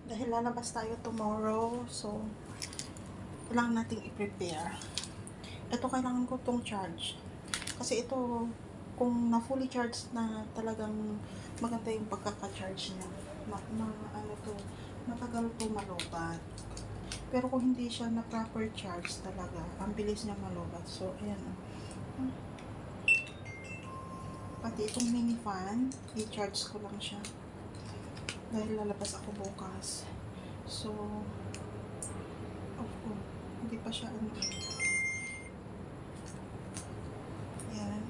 Dahil lalabas tayo tomorrow, so kailangan nating i-prepare. Ito kailangan ko tong charge. Kasi ito, kung na fully charged na talagang maganda yung pagkaka-charge niya. Ano to, matagal to malobat. Pero kung hindi siya na proper charge talaga, ang bilis niya malobat. So, ayan. Pati itong mini fan, i-charge ko lang siya. Dahil lalabas ako bukas. So, hindi pa siya ano. Ayan.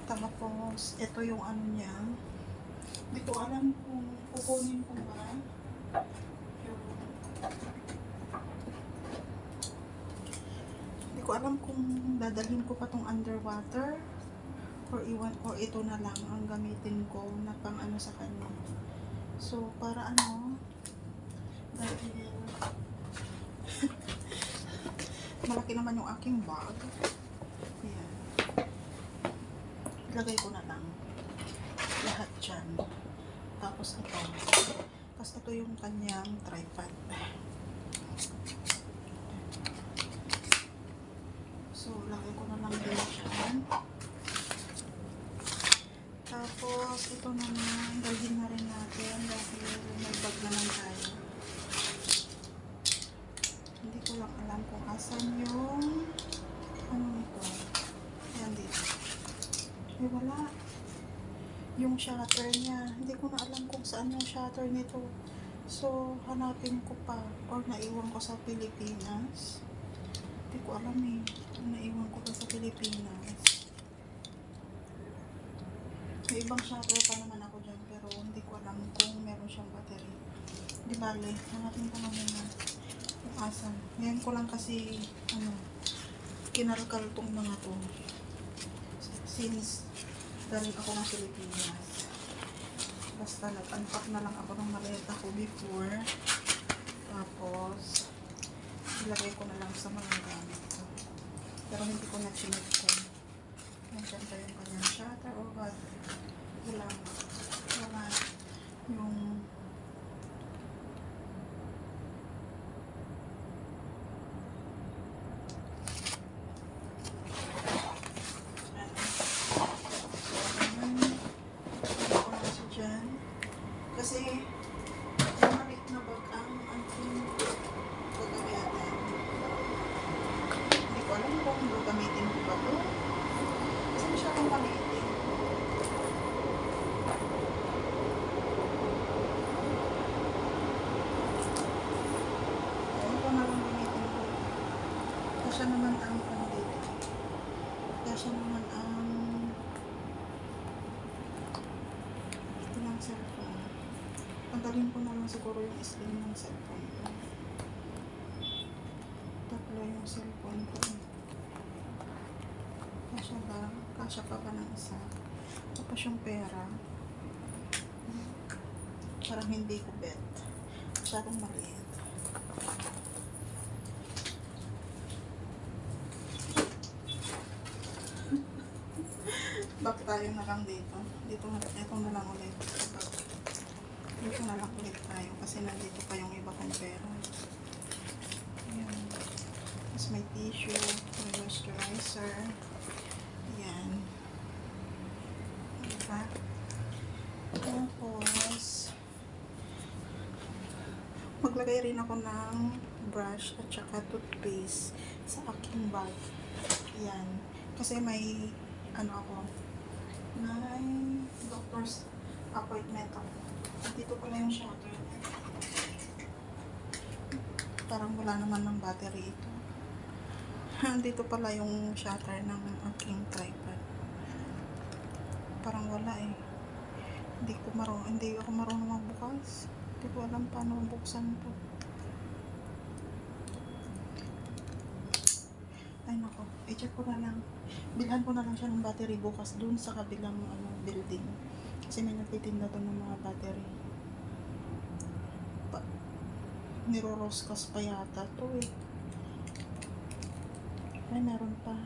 Tapos, ito yung ano niya. Hindi ko alam kung kukunin ko ba. Hindi ko alam kung dadalhin ko pa tong underwater or ito na lang ang gamitin ko na pang ano sa kanya. So, para ano, dahil malaki naman yung aking bag. Ayan. Ilagay ko na lang lahat dyan. Tapos ito. Tapos ito yung kanyang tripod. So, lagay ko na lang din dyan. Tapos, ito naman, dalhin na rin natin dahil may bag naman tayo. Hindi ko lang alam kung asan yung ano ito. Ayan dito. Ay, wala. Yung shutter niya. Hindi ko na alam kung saan yung shutter nito. So, hanapin ko pa. Or naiwan ko sa Pilipinas. Hindi ko alam eh. Naiwan ko pa sa Pilipinas. May ibang shutter pa naman ako dyan. Pero hindi ko alam kung meron siyang battery. Di bale. Hanapin ko na muna kung asan. Ngayon ko lang kasi kinalkal tong mga to. Since galing ako ng Pilipinas. Basta nag-unpack na lang ako ng maleta ko before. Tapos, ilagay ko na lang sa mga gamit ko. Pero hindi ko na chinek ko. Nandiyan pa yung kanyang shutter or what. Wala. Yung kasi maliit na bag ang aking gagamitin. Hindi ko alam kung gagamitin ko ba ito. Kasi masyadong maliit eh. Ito na lang gamitin ko. Kasi naman ang dito. Kasi naman ang ito ng cellphone. Tanggalin ko na lang siguro yung slim ng cellphone ko. Tatlo yung cellphone ko. Kasya ba? Kasya pa ba ng isa? Tapos yung pera. Parang hindi ko bet. Masyadong maliit. Back tayo na lang dito. Ito na lang ulit. Dito na lang ulit tayo kasi nandito pa yung iba kong pera. Ayan. Tapos may tissue, may moisturizer. Ayan. Diba? Tapos, maglagay rin ako ng brush at saka toothpaste sa aking bag. Ayan. Kasi may may doctor's appointment ako. Dito pala yung shutter. Parang wala naman ng battery ito. Dito pala yung shutter ng aking tripod. Parang wala eh. Hindi ako marunong magbukas. Hindi ko alam paano buksan to. Ay nako, i-check ko na lang. Bilhan ko na lang siya ng battery bukas dun sa kabilang building. Kasi may nagtitinda doon ng mga battery. Niroroskas pa yata to eh. Ay, meron pa.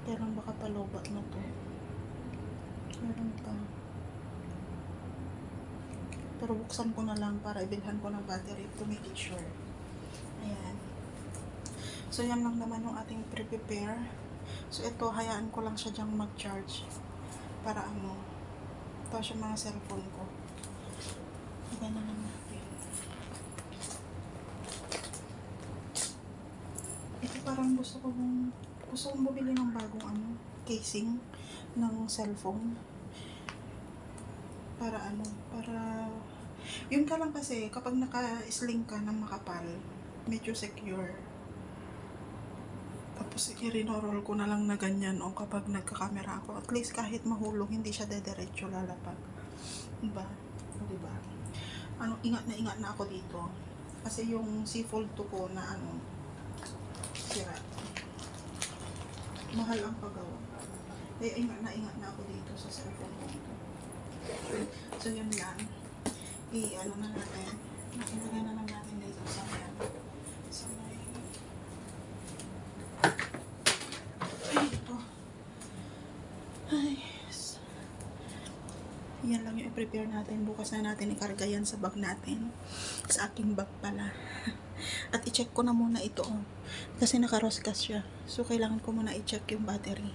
Pero baka palobat na to. Meron pa. Pero buksan ko na lang para ibilhan ko ng battery to make it sure. Ayan. So, yan lang naman yung ating prepare. So, ito, hayaan ko lang siya dyang mag-charge. Para ano, ito siya mga cellphone ko. Ayan na lang natin. Ito parang gusto kong bumili ng bagong ano, casing ng cellphone. Para ano, para yun ka lang kasi kapag naka-sling ka ng makapal, medyo secure. Tapos i-roll ko na lang na ganyan o kapag nagka-camera ako, at least kahit mahulog hindi siya dediretso lalapag. Diba? O diba? Ano, ingat na ako dito. Kasi yung C Fold 2 ko na ano, sira. Mahal ang paggawa. Eh, ingat na ako dito sa cellphone ko ito. So, yun lang. I-ano na natin. Ilagay na lang natin dito sa yan. Sa may... Ay, ito. Ay, yes. Yan lang yung i-prepare natin. Bukas na natin ikarga yan sa bag natin. Sa aking bag pala. At i-check ko na muna ito. Kasi nakaroskas siya. So, kailangan ko muna i-check yung battery.